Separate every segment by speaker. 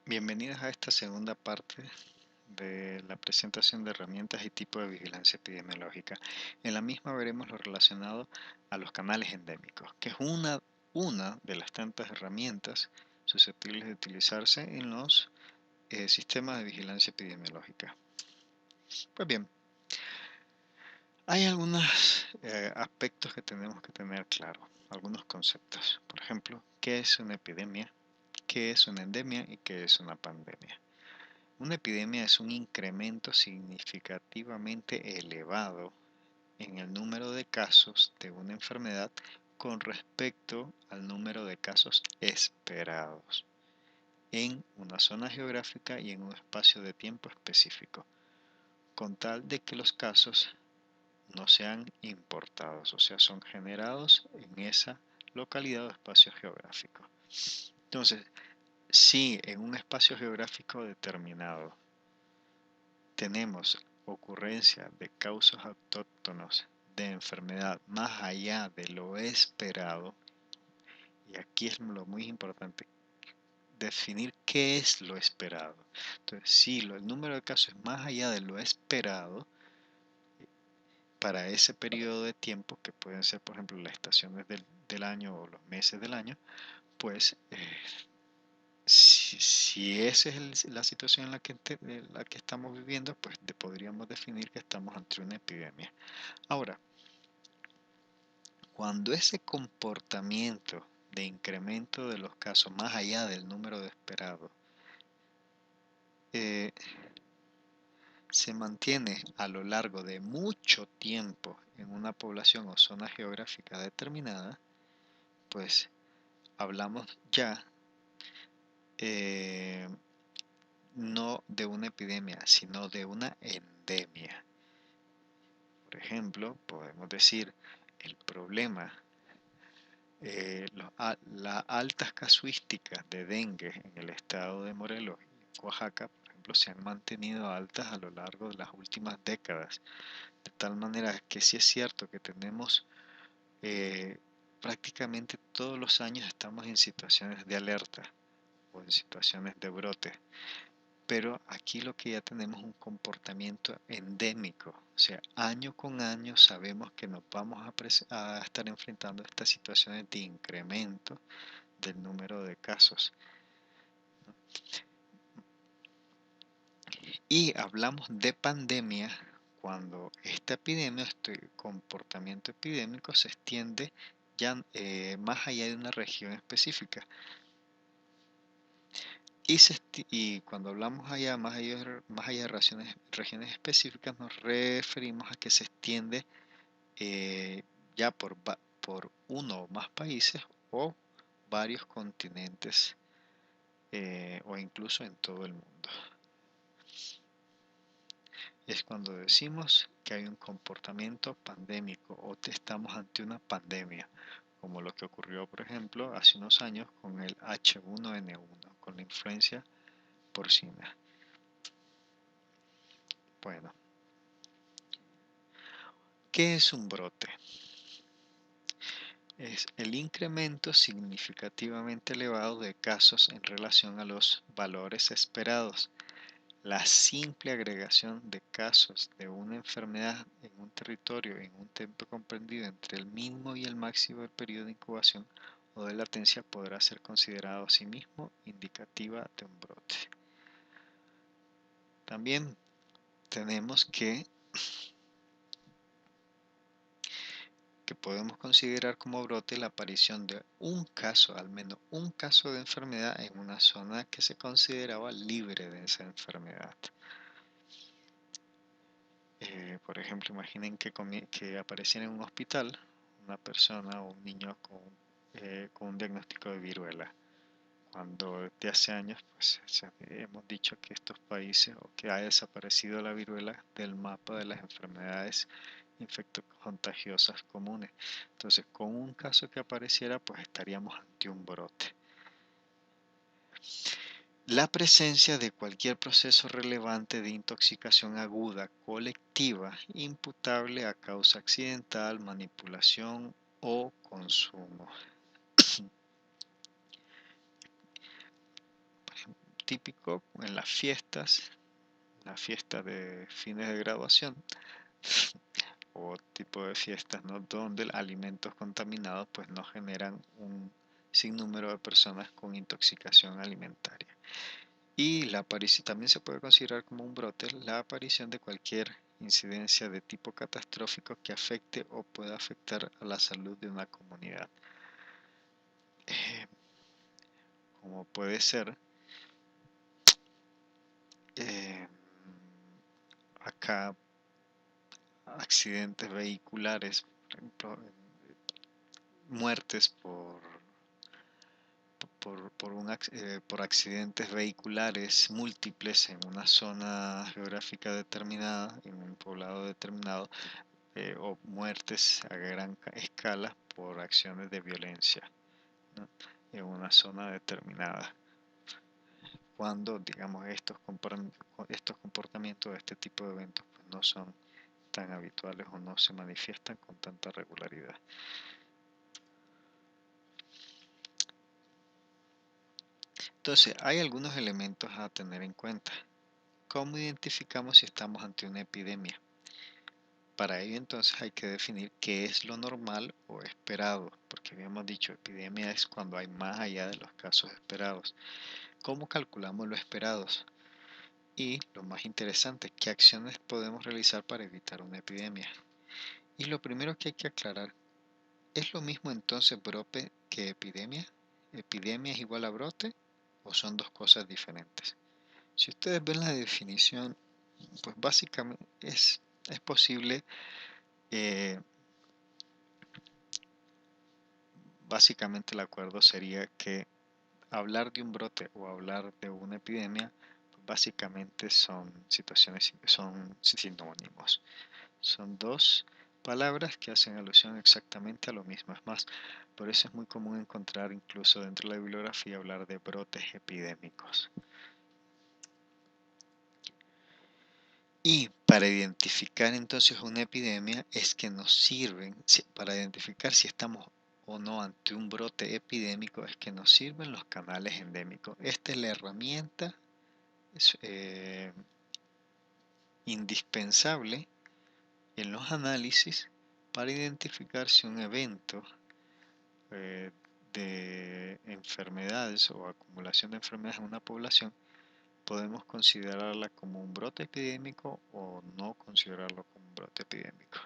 Speaker 1: Bienvenidos a esta segunda parte de la presentación de herramientas y tipos de vigilancia epidemiológica. En la misma veremos lo relacionado a los canales endémicos, que es una de las tantas herramientas susceptibles de utilizarse en los sistemas de vigilancia epidemiológica. Pues bien, hay algunos aspectos que tenemos que tener claro, algunos conceptos. Por ejemplo, ¿qué es una epidemia? ¿Qué es una endemia? ¿Y qué es una pandemia? Una epidemia es un incremento significativamente elevado en el número de casos de una enfermedad con respecto al número de casos esperados en una zona geográfica y en un espacio de tiempo específico, con tal de que los casos no sean importados, o sea, son generados en esa localidad o espacio geográfico. Entonces, si en un espacio geográfico determinado tenemos ocurrencia de causas autóctonos de enfermedad más allá de lo esperado, y aquí es lo muy importante, definir qué es lo esperado. Entonces, si el número de casos es más allá de lo esperado, para ese periodo de tiempo, que pueden ser, por ejemplo, las estaciones del año o los meses del año, pues si esa es la situación en la que estamos viviendo, pues podríamos definir que estamos ante una epidemia. Ahora, cuando ese comportamiento de incremento de los casos más allá del número de esperado eh, se mantiene a lo largo de mucho tiempo en una población o zona geográfica determinada, pues hablamos ya eh, no de una epidemia, sino de una endemia. Por ejemplo, podemos decir el problema, las altas casuísticas de dengue en el estado de Morelos y Oaxaca, por ejemplo, se han mantenido altas a lo largo de las últimas décadas, de tal manera que sí es cierto que tenemos prácticamente todos los años estamos en situaciones de alerta o en situaciones de brote. Pero aquí lo que ya tenemos es un comportamiento endémico, o sea, año con año sabemos que nos vamos a estar enfrentando a estas situaciones de incremento del número de casos. Y hablamos de pandemia cuando esta epidemia, este comportamiento epidémico se extiende ya más allá de una región específica. Y cuando hablamos allá, más allá de regiones específicas, nos referimos a que se extiende ya por uno o más países o varios continentes o incluso en todo el mundo. Es cuando decimos que hay un comportamiento pandémico o estamos ante una pandemia, como lo que ocurrió, por ejemplo, hace unos años con el H1N1, con la influencia porcina. Bueno, ¿qué es un brote? Es el incremento significativamente elevado de casos en relación a los valores esperados. La simple agregación de casos de una enfermedad en un territorio en un tiempo comprendido entre el mínimo y el máximo del periodo de incubación o de latencia podrá ser considerado a sí mismo indicativa de un brote. También tenemos que podemos considerar como brote la aparición de un caso, al menos un caso de enfermedad en una zona que se consideraba libre de esa enfermedad. Por ejemplo, imaginen que apareciera en un hospital una persona o un niño con un diagnóstico de viruela, cuando desde hace años pues, hemos dicho que estos países o que ha desaparecido la viruela del mapa de las enfermedades infectocontagiosas comunes. Entonces, con un caso que apareciera, pues estaríamos ante un brote. La presencia de cualquier proceso relevante de intoxicación aguda colectiva imputable a causa accidental, manipulación o consumo. típico en las fiestas de fines de graduación o tipo de fiestas, ¿no? Donde alimentos contaminados pues no generan un sinnúmero de personas con intoxicación alimentaria. Y la aparición también se puede considerar como un brote la aparición de cualquier incidencia de tipo catastrófico que afecte o pueda afectar a la salud de una comunidad. Eh, como puede ser eh, acá accidentes vehiculares, por ejemplo, muertes por accidentes vehiculares múltiples en una zona geográfica determinada, en un poblado determinado, o muertes a gran escala por acciones de violencia, ¿no? En una zona determinada. Cuando, digamos, estos comportamientos, este tipo de eventos, pues, no son tan habituales o no se manifiestan con tanta regularidad. Entonces, hay algunos elementos a tener en cuenta. ¿Cómo identificamos si estamos ante una epidemia? Para ello entonces hay que definir qué es lo normal o esperado, porque habíamos dicho epidemia es cuando hay más allá de los casos esperados. ¿Cómo calculamos lo esperados? Y lo más interesante, ¿qué acciones podemos realizar para evitar una epidemia? Y lo primero que hay que aclarar, ¿es lo mismo entonces brote que epidemia? ¿Epidemia es igual a brote o son dos cosas diferentes? Si ustedes ven la definición, pues básicamente es posible, eh, básicamente el acuerdo sería que hablar de un brote o hablar de una epidemia, pues básicamente son son sinónimos. Son dos palabras que hacen alusión exactamente a lo mismo. Es más, por eso es muy común encontrar incluso dentro de la bibliografía hablar de brotes epidémicos. Y para identificar entonces una epidemia es que nos sirven, para identificar si estamos o no ante un brote epidémico, es que nos sirven los canales endémicos. Esta es la herramienta indispensable en los análisis para identificar si un evento eh, de enfermedades o acumulación de enfermedades en una población podemos considerarla como un brote epidémico o no considerarlo como un brote epidémico.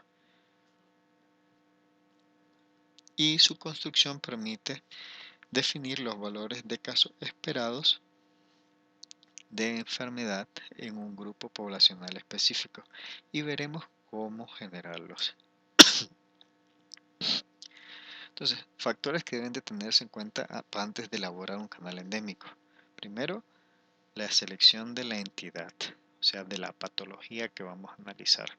Speaker 1: Y su construcción permite definir los valores de casos esperados de enfermedad en un grupo poblacional específico y veremos cómo generarlos. Entonces, factores que deben de tenerse en cuenta antes de elaborar un canal endémico. Primero, la selección de la entidad, o sea, de la patología que vamos a analizar.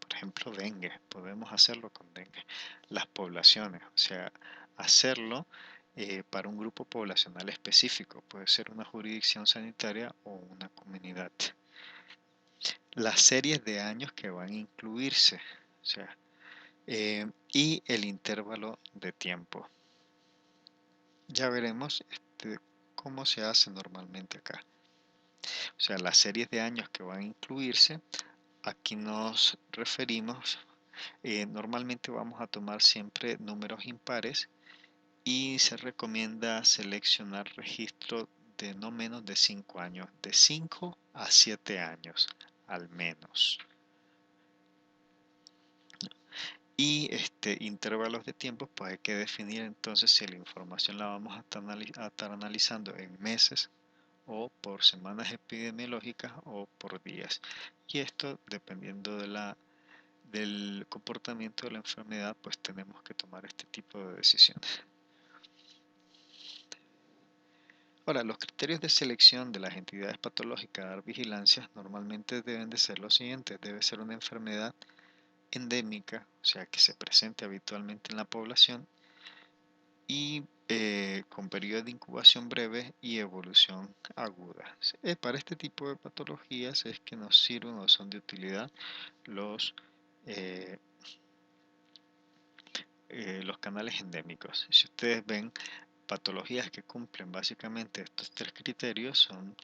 Speaker 1: Por ejemplo, dengue, podemos hacerlo con dengue. Las poblaciones, o sea, hacerlo para un grupo poblacional específico, puede ser una jurisdicción sanitaria o una comunidad. Las series de años que van a incluirse, o sea, y el intervalo de tiempo. Ya veremos cómo se hace normalmente acá. O sea, las series de años que van a incluirse, aquí nos referimos, normalmente vamos a tomar siempre números impares y se recomienda seleccionar registro de no menos de 5 años, de 5 a 7 años al menos. Y intervalos de tiempo, pues hay que definir entonces si la información la vamos a estar analizando en meses o por semanas epidemiológicas o por días. Y esto, dependiendo del comportamiento de la enfermedad, pues tenemos que tomar este tipo de decisiones. Ahora, los criterios de selección de las entidades patológicas a dar vigilancia normalmente deben de ser los siguientes. Debe ser una enfermedad endémica, o sea, que se presente habitualmente en la población y con periodo de incubación breve y evolución aguda. Para este tipo de patologías es que nos sirven o son de utilidad eh, los canales endémicos. Si ustedes ven patologías que cumplen básicamente estos tres criterios, son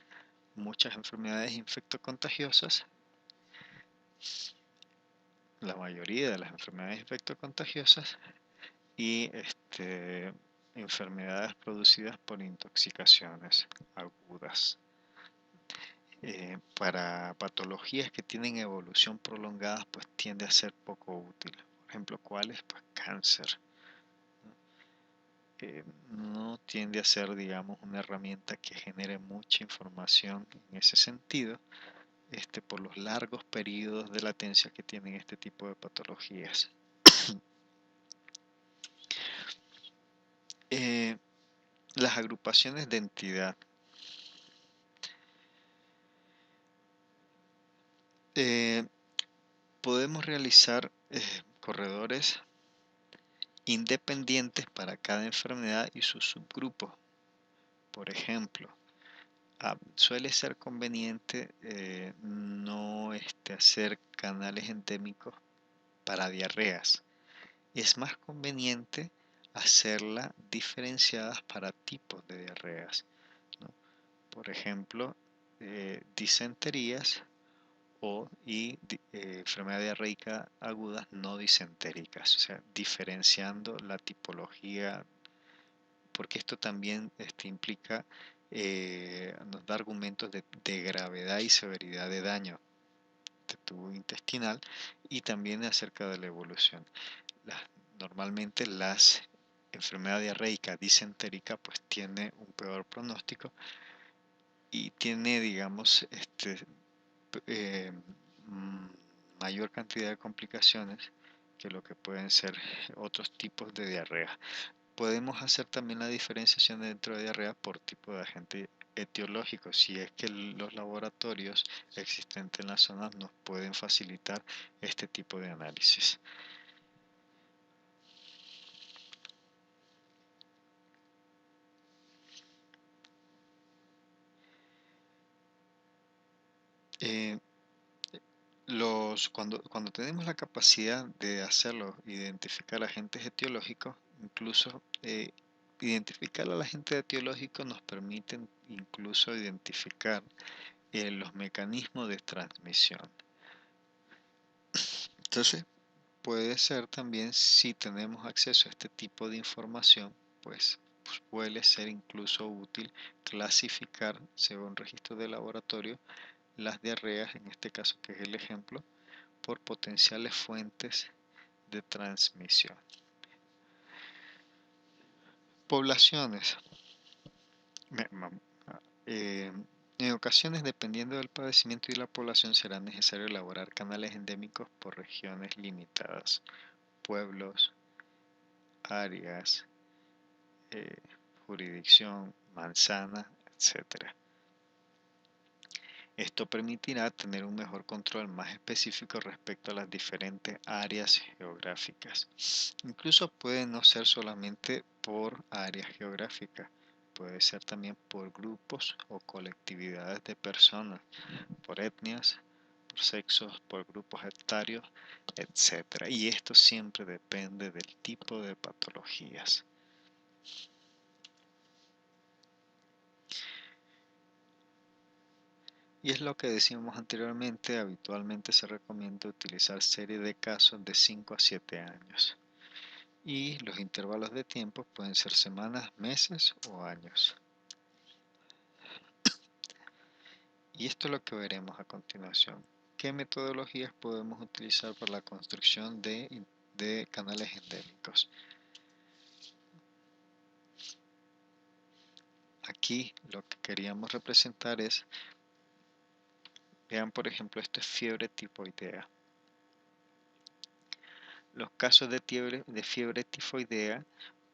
Speaker 1: muchas enfermedades infectocontagiosas, la mayoría de las enfermedades infectocontagiosas y enfermedades producidas por intoxicaciones agudas. Para patologías que tienen evolución prolongada, pues tiende a ser poco útil. Por ejemplo, ¿cuáles? Pues cáncer. No tiende a ser, digamos, una herramienta que genere mucha información en ese sentido, por los largos periodos de latencia que tienen este tipo de patologías. Las agrupaciones de entidad. Podemos realizar corredores independientes para cada enfermedad y sus subgrupos. Por ejemplo, suele ser conveniente no hacer canales endémicos para diarreas. Es más conveniente hacerla diferenciadas para tipos de diarreas, ¿no? Por ejemplo, disenterías enfermedad diarreica agudas no disentéricas, o sea, diferenciando la tipología, porque esto también implica, nos da argumentos de gravedad y severidad de daño de tubo intestinal y también acerca de la evolución. Las, Normalmente las enfermedad diarreica disentérica pues tiene un peor pronóstico y tiene, digamos, eh, mm, mayor cantidad de complicaciones que lo que pueden ser otros tipos de diarrea. Podemos hacer también la diferenciación dentro de diarrea por tipo de agente etiológico, si es que los laboratorios existentes en la zona nos pueden facilitar este tipo de análisis. Eh, cuando tenemos la capacidad de hacerlo, identificar agentes etiológicos, incluso identificar al agente etiológico nos permite incluso identificar los mecanismos de transmisión. Entonces, puede ser también, si tenemos acceso a este tipo de información, pues puede ser incluso útil clasificar según registro de laboratorio las diarreas, en este caso que es el ejemplo, por potenciales fuentes de transmisión. Poblaciones. Eh, en ocasiones, dependiendo del padecimiento y la población, será necesario elaborar canales endémicos por regiones limitadas, pueblos, áreas, jurisdicción, manzana, etc. Esto permitirá tener un mejor control más específico respecto a las diferentes áreas geográficas. Incluso puede no ser solamente por áreas geográficas, puede ser también por grupos o colectividades de personas, por etnias, por sexos, por grupos etarios, etc. Y esto siempre depende del tipo de patologías. Y es lo que decíamos anteriormente, habitualmente se recomienda utilizar series de casos de 5 a 7 años. Y los intervalos de tiempo pueden ser semanas, meses o años. Y esto es lo que veremos a continuación. ¿Qué metodologías podemos utilizar para la construcción de canales endémicos? Aquí lo que queríamos representar es, vean por ejemplo, esto es fiebre tifoidea. Los casos de fiebre tifoidea,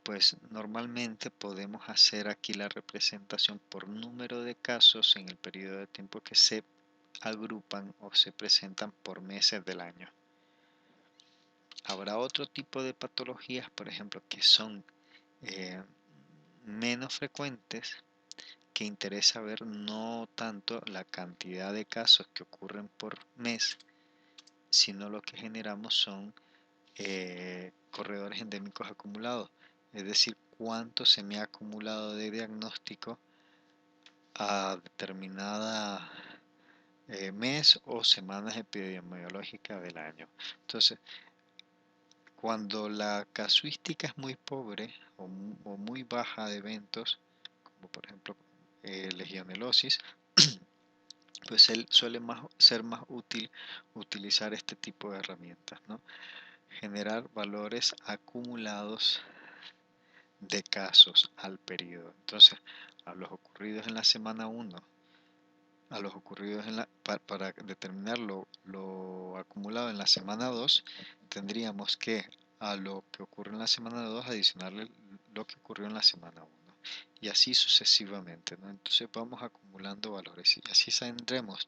Speaker 1: pues normalmente podemos hacer aquí la representación por número de casos en el periodo de tiempo que se agrupan o se presentan por meses del año. Habrá otro tipo de patologías, por ejemplo, que son menos frecuentes, que interesa ver no tanto la cantidad de casos que ocurren por mes, sino lo que generamos son corredores endémicos acumulados, es decir, cuánto se me ha acumulado de diagnóstico a determinada mes o semanas epidemiológicas del año. Entonces, cuando la casuística es muy pobre o muy baja de eventos, como por ejemplo legionelosis, pues él suele ser más útil utilizar este tipo de herramientas, ¿no? Generar valores acumulados de casos al periodo. Entonces, a los ocurridos en la semana 1, a los ocurridos para determinar lo acumulado en la semana 2, tendríamos que a lo que ocurre en la semana 2 adicionarle lo que ocurrió en la semana 1 y así sucesivamente, ¿no? Entonces vamos acumulando valores y así tendremos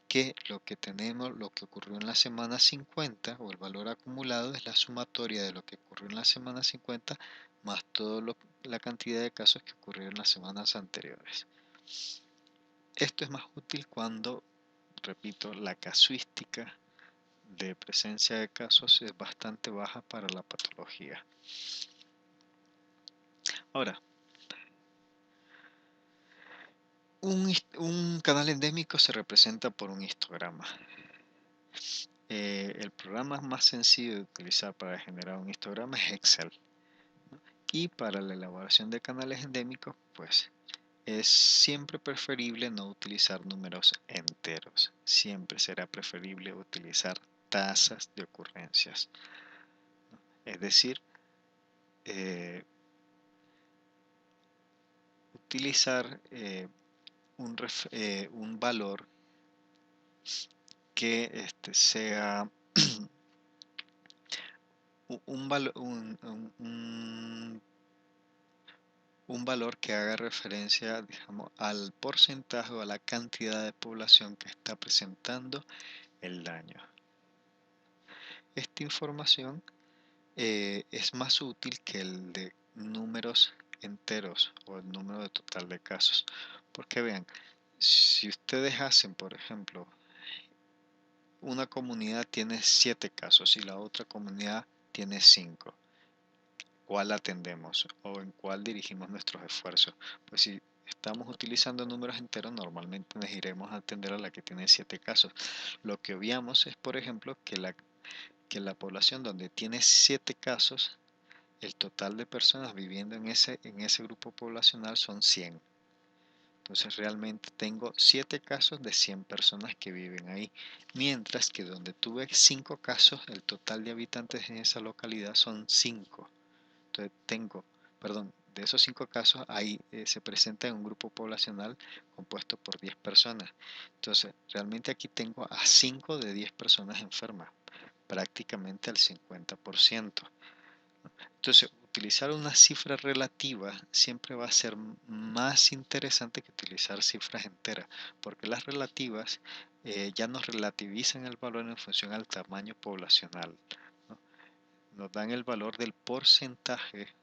Speaker 1: que lo que tenemos, lo que ocurrió en la semana 50 o el valor acumulado es la sumatoria de lo que ocurrió en la semana 50 más toda la cantidad de casos que ocurrieron en las semanas anteriores. Esto es más útil cuando, repito, la casuística de presencia de casos es bastante baja para la patología. Ahora, un canal endémico se representa por un histograma. El programa más sencillo de utilizar para generar un histograma es Excel. Y para la elaboración de canales endémicos, pues es siempre preferible no utilizar números enteros. Siempre será preferible utilizar tasas de ocurrencias. Es decir, eh, utilizar un valor que sea un valor que haga referencia, digamos, al porcentaje o a la cantidad de población que está presentando el daño. Esta información es más útil que el de números enteros o el número de total de casos. Porque vean, si ustedes hacen, por ejemplo, una comunidad tiene 7 casos y la otra comunidad tiene 5, ¿cuál atendemos o en cuál dirigimos nuestros esfuerzos? Pues si estamos utilizando números enteros, normalmente nos iremos a atender a la que tiene 7 casos. Lo que obviamos es, por ejemplo, que la población donde tiene 7 casos, el total de personas viviendo en ese grupo poblacional son 100. Entonces realmente tengo 7 casos de 100 personas que viven ahí. Mientras que donde tuve 5 casos, el total de habitantes en esa localidad son 5. Entonces de esos 5 casos, ahí se presenta en un grupo poblacional compuesto por 10 personas. Entonces realmente aquí tengo a 5 de 10 personas enfermas, prácticamente al 50%. Entonces, utilizar una cifra relativa siempre va a ser más interesante que utilizar cifras enteras, porque las relativas ya nos relativizan el valor en función al tamaño poblacional, ¿no? Nos dan el valor del porcentaje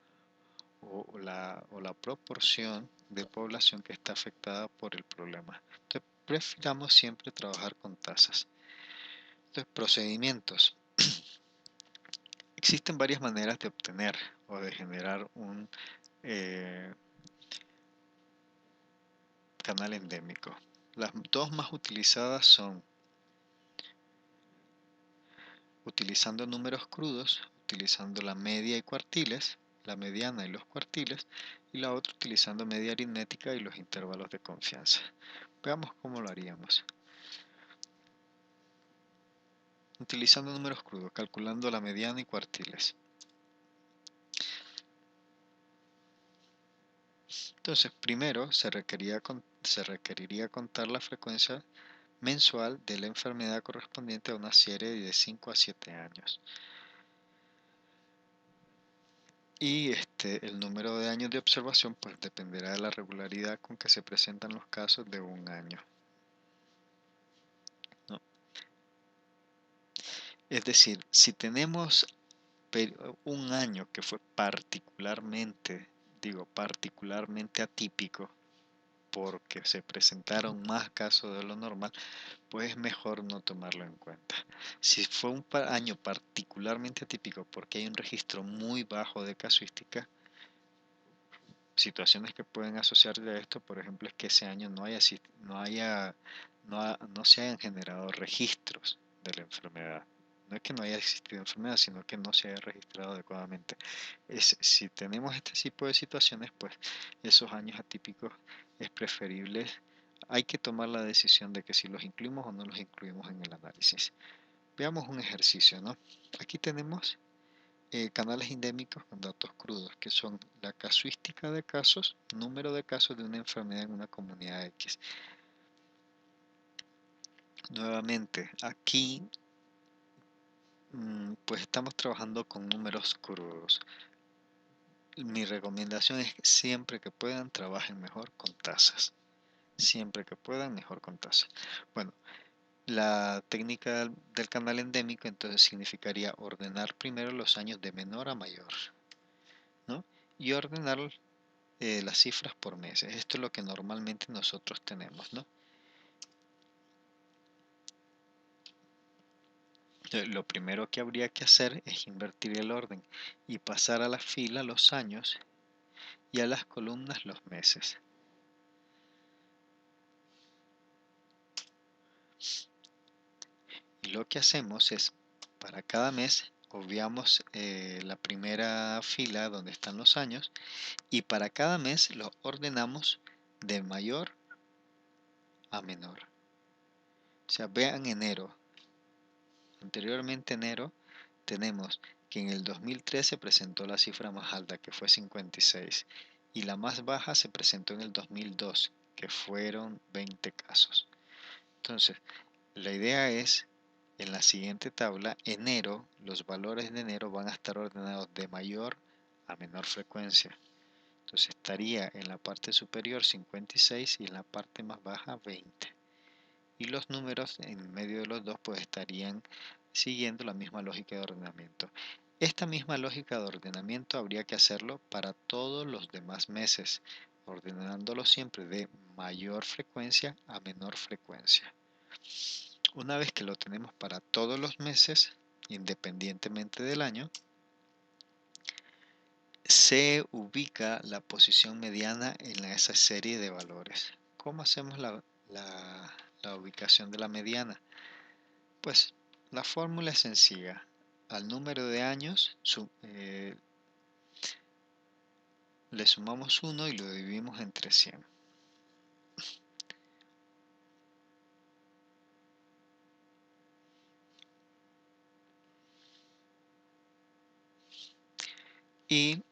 Speaker 1: o la proporción de población que está afectada por el problema. Entonces, prefiramos siempre trabajar con tasas. Entonces, procedimientos. Existen varias maneras de obtener o de generar un eh, canal endémico. Las dos más utilizadas son utilizando números crudos, utilizando la media y cuartiles, la mediana y los cuartiles, y la otra utilizando media aritmética y los intervalos de confianza. Veamos cómo lo haríamos. Utilizando números crudos, calculando la mediana y cuartiles. Entonces, primero se requeriría contar la frecuencia mensual de la enfermedad correspondiente a una serie de 5 a 7 años. Y el número de años de observación pues dependerá de la regularidad con que se presentan los casos de un año, ¿no? Es decir, si tenemos un año que fue particularmente atípico, porque se presentaron más casos de lo normal, pues es mejor no tomarlo en cuenta. Si fue un año particularmente atípico porque hay un registro muy bajo de casuística, situaciones que pueden asociarse a esto, por ejemplo, es que ese año no se hayan generado registros de la enfermedad. No es que no haya existido enfermedad, sino que no se haya registrado adecuadamente. Si tenemos este tipo de situaciones, pues esos años atípicos es preferible. Hay que tomar la decisión de que si los incluimos o no los incluimos en el análisis. Veamos un ejercicio, ¿no? Aquí tenemos canales endémicos con datos crudos, que son la casuística de casos, número de casos de una enfermedad en una comunidad X. Nuevamente, aquí pues estamos trabajando con números crudos. Mi recomendación es que siempre que puedan trabajen mejor con tasas. Siempre que puedan, mejor con tasas. Bueno, la técnica del canal endémico entonces significaría ordenar primero los años de menor a mayor, ¿no? Y ordenar las cifras por meses. Esto es lo que normalmente nosotros tenemos, ¿no? Lo primero que habría que hacer es invertir el orden y pasar a la fila los años y a las columnas los meses. Y lo que hacemos es, para cada mes, obviamos la primera fila donde están los años y para cada mes los ordenamos de mayor a menor. O sea, vean enero. Anteriormente enero tenemos que en el 2013 se presentó la cifra más alta, que fue 56, y la más baja se presentó en el 2002, que fueron 20 casos. Entonces, la idea es, en la siguiente tabla, enero, los valores de enero van a estar ordenados de mayor a menor frecuencia. Entonces estaría en la parte superior 56 y en la parte más baja 20. Y los números en medio de los dos pues estarían siguiendo la misma lógica de ordenamiento. Esta misma lógica de ordenamiento habría que hacerlo para todos los demás meses, ordenándolo siempre de mayor frecuencia a menor frecuencia. Una vez que lo tenemos para todos los meses, independientemente del año, se ubica la posición mediana en esa serie de valores. ¿Cómo hacemos la ubicación de la mediana? Pues la fórmula es sencilla. Al número de años le sumamos 1 y lo dividimos entre 100. Y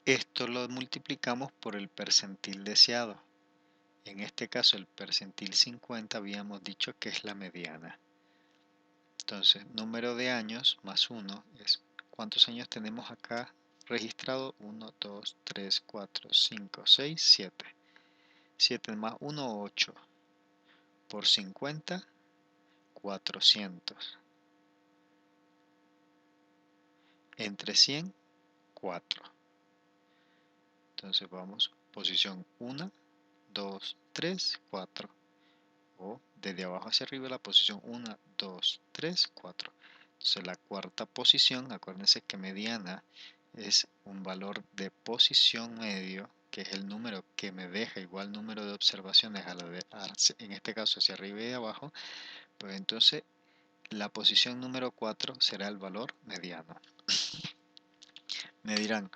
Speaker 1: esto lo multiplicamos por el percentil deseado. En este caso el percentil 50 habíamos dicho que es la mediana. Entonces, número de años más 1 es ¿cuántos años tenemos acá registrado? 1, 2, 3, 4, 5, 6, 7. 7 más 1, 8. Por 50, 400. Entre 100, 4. Entonces vamos, posición 1, 2, 3, 4. O desde abajo hacia arriba la posición 1, 2, 3, 4. Entonces la cuarta posición, acuérdense que mediana es un valor de posición medio, que es el número que me deja igual número de observaciones en este caso hacia arriba y abajo, pues entonces la posición número 4 será el valor mediano. Me dirán,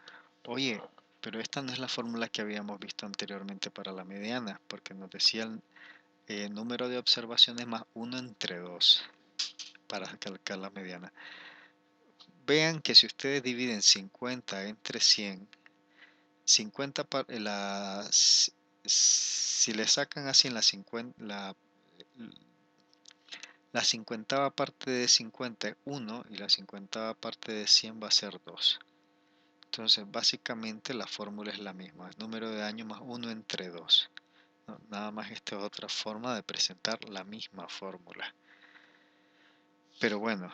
Speaker 1: oye, pero esta no es la fórmula que habíamos visto anteriormente para la mediana, porque nos decía el número de observaciones más 1 entre 2 para calcular la mediana. Vean que si ustedes dividen 50 entre 100, 50 si le sacan así en la 50ª parte de 50 es 1 y la 50ª parte de 100 va a ser 2. Entonces básicamente la fórmula es la misma, el número de años más 1 entre 2. No, nada más esta es otra forma de presentar la misma fórmula. Pero bueno,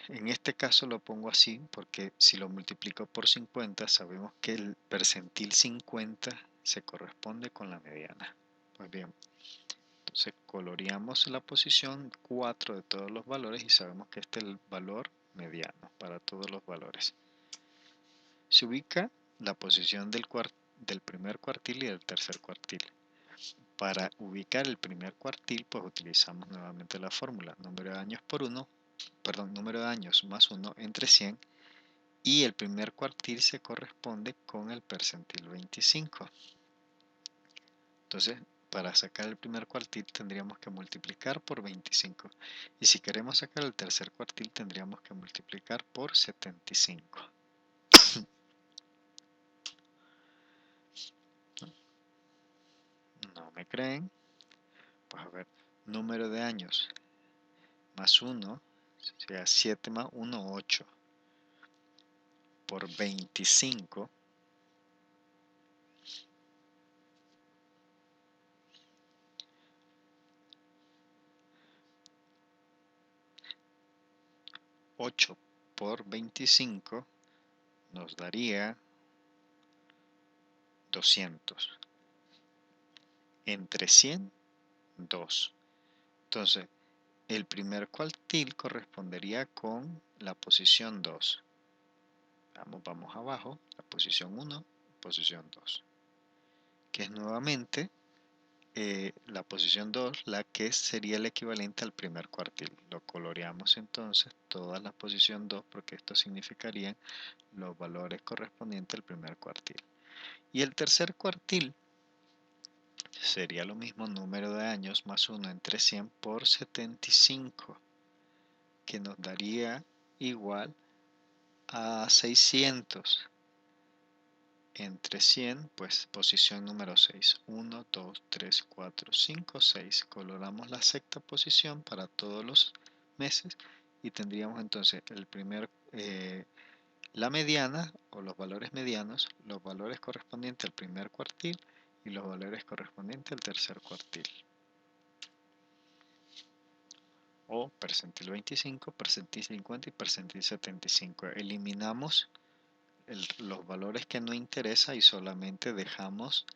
Speaker 1: en este caso lo pongo así porque si lo multiplico por 50 sabemos que el percentil 50 se corresponde con la mediana. Pues bien, entonces coloreamos la posición 4 de todos los valores y sabemos que este es el valor mediano para todos los valores. Se ubica la posición del primer cuartil y del tercer cuartil. Para ubicar el primer cuartil, pues utilizamos nuevamente la fórmula, número de años por 1, perdón, número de años más 1 entre 100, y el primer cuartil se corresponde con el percentil 25. Entonces, para sacar el primer cuartil tendríamos que multiplicar por 25. Y si queremos sacar el tercer cuartil tendríamos que multiplicar por 75. ¿No me creen? Pues a ver, número de años más 1, o sea, 7 más 1, 8, por 25, 8 por 25 nos daría 200. Entre 100, 2. Entonces, el primer cuartil correspondería con la posición 2. Vamos abajo, la posición 1, posición 2. Que es nuevamente la posición 2, la que sería el equivalente al primer cuartil. Lo coloreamos entonces toda la posición 2 porque esto significaría los valores correspondientes al primer cuartil. Y el tercer cuartil sería lo mismo, número de años más 1 entre 100 por 75, que nos daría igual a 600. Entre 100, pues posición número 6. 1, 2, 3, 4, 5, 6. Coloramos la sexta posición para todos los meses y tendríamos entonces el primer, la mediana o los valores medianos, los valores correspondientes al primer cuartil y los valores correspondientes al tercer cuartil. O percentil 25, percentil 50 y percentil 75. Eliminamos los valores que no interesa y solamente dejamos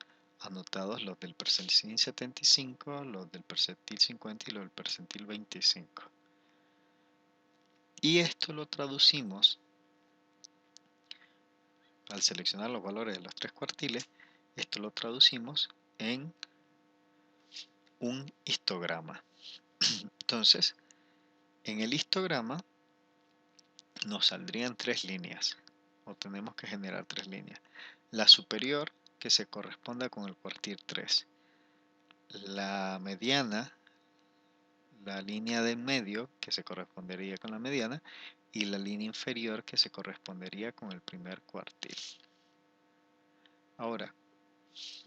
Speaker 1: anotados los del percentil 75, los del percentil 50 y los del percentil 25. Y esto lo traducimos, al seleccionar los valores de los tres cuartiles, esto lo traducimos en un histograma. Entonces, en el histograma nos saldrían tres líneas, o tenemos que generar tres líneas. La superior, que se corresponda con el cuartil 3. La mediana, la línea del medio, que se correspondería con la mediana, y la línea inferior, que se correspondería con el primer cuartil. Ahora,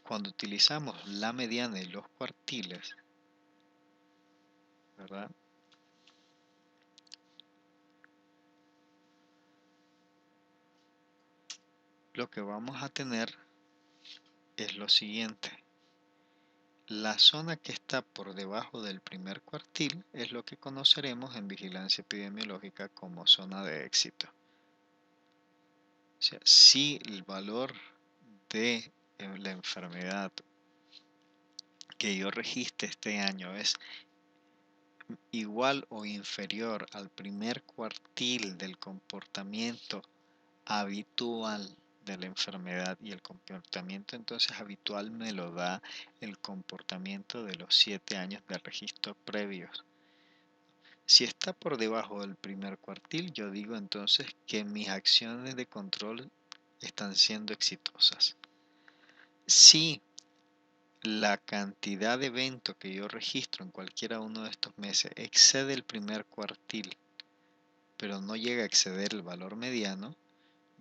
Speaker 1: cuando utilizamos la mediana y los cuartiles, ¿verdad? Lo que vamos a tener es lo siguiente. La zona que está por debajo del primer cuartil es lo que conoceremos en vigilancia epidemiológica como zona de éxito. O sea, si el valor de la enfermedad que yo registre este año es igual o inferior al primer cuartil del comportamiento habitual de la enfermedad, y el comportamiento entonces habitual me lo da el comportamiento de los 7 años de registro previos. Si está por debajo del primer cuartil, yo digo entonces que mis acciones de control están siendo exitosas. Si la cantidad de eventos que yo registro en cualquiera uno de estos meses excede el primer cuartil, pero no llega a exceder el valor mediano,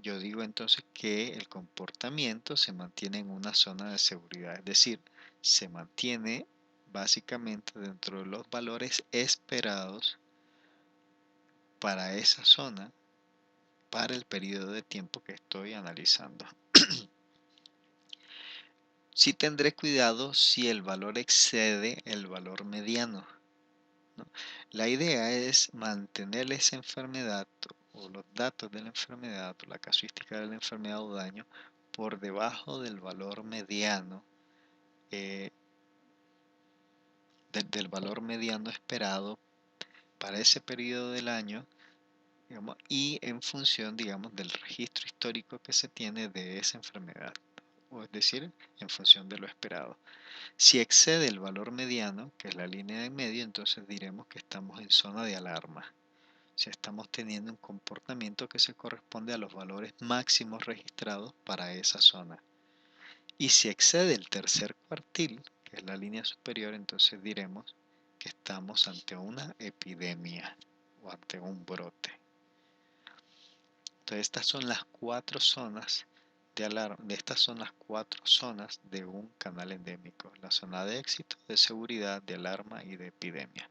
Speaker 1: yo digo entonces que el comportamiento se mantiene en una zona de seguridad, es decir, se mantiene básicamente dentro de los valores esperados para esa zona, para el periodo de tiempo que estoy analizando. Sí tendré cuidado si el valor excede el valor mediano, ¿no? La idea es mantener esa enfermedad o los datos de la enfermedad o la casuística de la enfermedad o daño por debajo del valor mediano, del valor mediano esperado para ese periodo del año, digamos, y en función, digamos, del registro histórico que se tiene de esa enfermedad o es decir, en función de lo esperado. Si excede el valor mediano, que es la línea de medio, entonces diremos que estamos en zona de alarma. Si estamos teniendo un comportamiento que se corresponde a los valores máximos registrados para esa zona. Y si excede el tercer cuartil, que es la línea superior, entonces diremos que estamos ante una epidemia o ante un brote. Entonces estas son las cuatro zonas de alarma. Estas son las cuatro zonas de un canal endémico: la zona de éxito, de seguridad, de alarma y de epidemia.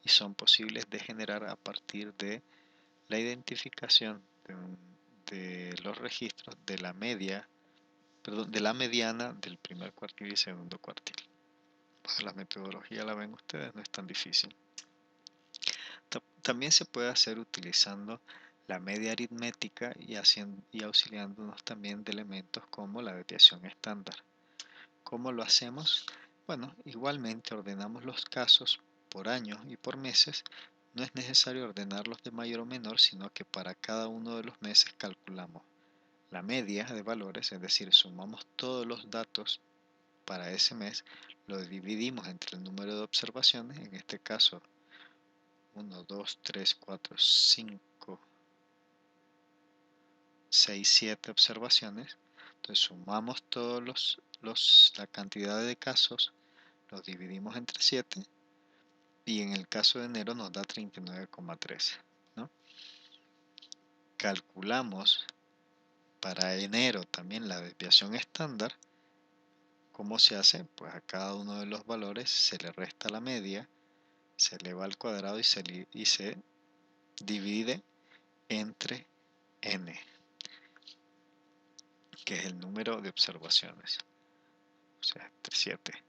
Speaker 1: Y son posibles de generar a partir de la identificación de los registros de la media, perdón, de la mediana del primer cuartil y segundo cuartil. Pues la metodología la ven ustedes, no es tan difícil. También se puede hacer utilizando la media aritmética y auxiliándonos también de elementos como la desviación estándar. ¿Cómo lo hacemos? Bueno, igualmente ordenamos los casos por años y por meses. No es necesario ordenarlos de mayor o menor, sino que para cada uno de los meses calculamos la media de valores, es decir, sumamos todos los datos para ese mes, lo dividimos entre el número de observaciones, en este caso 1, 2, 3, 4, 5, 6, 7 observaciones. Entonces sumamos todos la cantidad de casos, los dividimos entre 7 y en el caso de enero nos da 39,3, ¿no? Calculamos para enero también la desviación estándar. ¿Cómo se hace? Pues a cada uno de los valores se le resta la media, se eleva al cuadrado y se divide entre n, que es el número de observaciones, o sea, entre 7.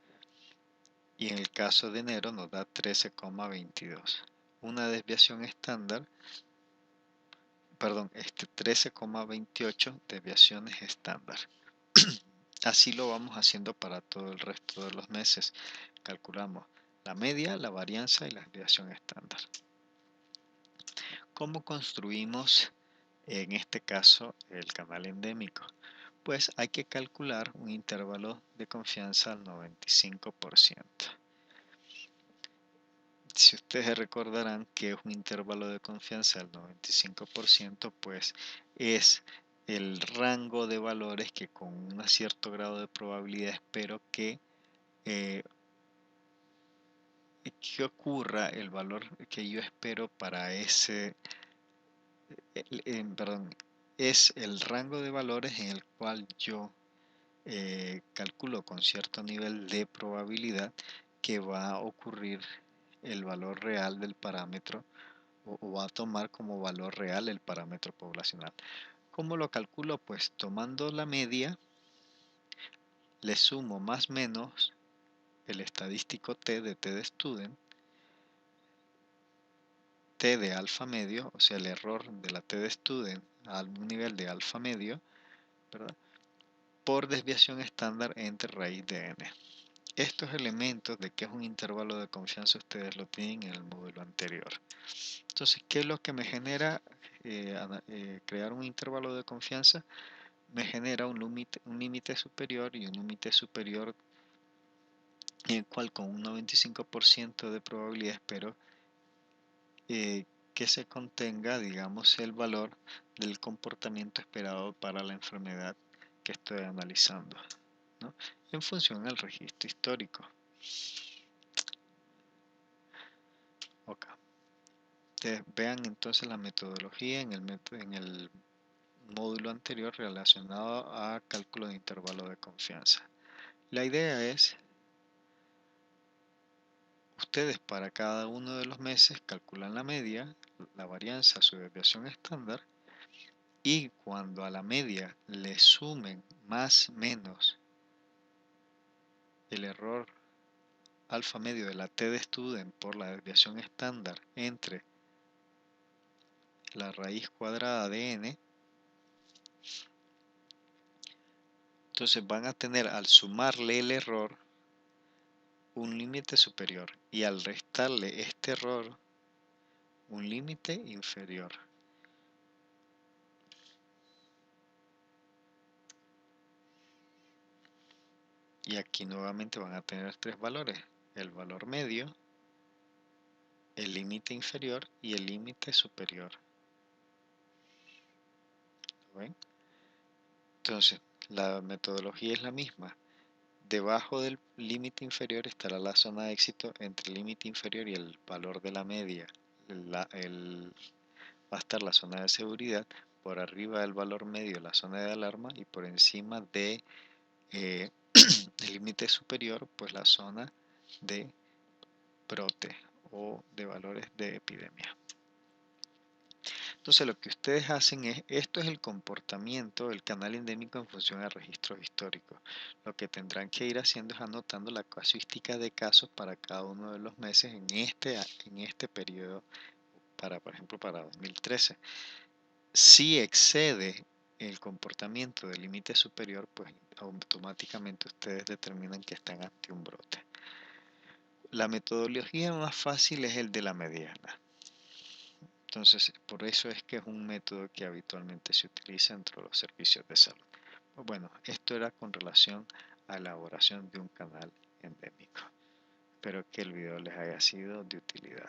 Speaker 1: Y en el caso de enero nos da 13,22. Una desviación estándar, perdón, 13,28 desviaciones estándar. Así lo vamos haciendo para todo el resto de los meses. Calculamos la media, la varianza y la desviación estándar. ¿Cómo construimos en este caso el canal endémico? Pues hay que calcular un intervalo de confianza al 95%. Si ustedes recordarán que es un intervalo de confianza del 95%, pues es el rango de valores que con un cierto grado de probabilidad espero que ocurra el valor que yo espero para ese, perdón, es el rango de valores en el cual yo calculo con cierto nivel de probabilidad que va a ocurrir el valor real del parámetro o va a tomar como valor real el parámetro poblacional. ¿Cómo lo calculo? Pues tomando la media, le sumo más o menos el estadístico t de t de student, t de alfa medio, o sea el error de la t de student a un nivel de alfa medio, ¿verdad?, por desviación estándar entre raíz de n. Estos elementos de que es un intervalo de confianza ustedes lo tienen en el módulo anterior. Entonces, ¿qué es lo que me genera crear un intervalo de confianza? Me genera un límite superior y un límite superior en el cual con un 95% de probabilidad espero que se contenga, digamos, el valor del comportamiento esperado para la enfermedad que estoy analizando, ¿no?, en función del registro histórico. Okay. Vean entonces la metodología en el módulo anterior relacionado a cálculo de intervalo de confianza. La idea es, ustedes para cada uno de los meses calculan la media, la varianza, su desviación estándar, y cuando a la media le sumen más menos el error alfa medio de la t de student por la desviación estándar entre la raíz cuadrada de n, entonces van a tener al sumarle el error un límite superior y al restarle este error un límite inferior. Y aquí nuevamente van a tener tres valores: el valor medio, el límite inferior y el límite superior. ¿Ven? Entonces, la metodología es la misma. Debajo del límite inferior estará la zona de éxito. Entre el límite inferior y el valor de la media va a estar la zona de seguridad. Por arriba del valor medio la zona de alarma, y por encima de el límite superior pues la zona de brote o de valores de epidemia. Entonces lo que ustedes hacen es, esto es el comportamiento del canal endémico en función a registros históricos. Lo que tendrán que ir haciendo es anotando la casuística de casos para cada uno de los meses en este periodo, por ejemplo, para 2013. Si excede el comportamiento del límite superior, pues automáticamente ustedes determinan que están ante un brote. La metodología más fácil es el de la mediana. Entonces, por eso es que es un método que habitualmente se utiliza entre los servicios de salud. Pues bueno, esto era con relación a la elaboración de un canal endémico. Espero que el video les haya sido de utilidad.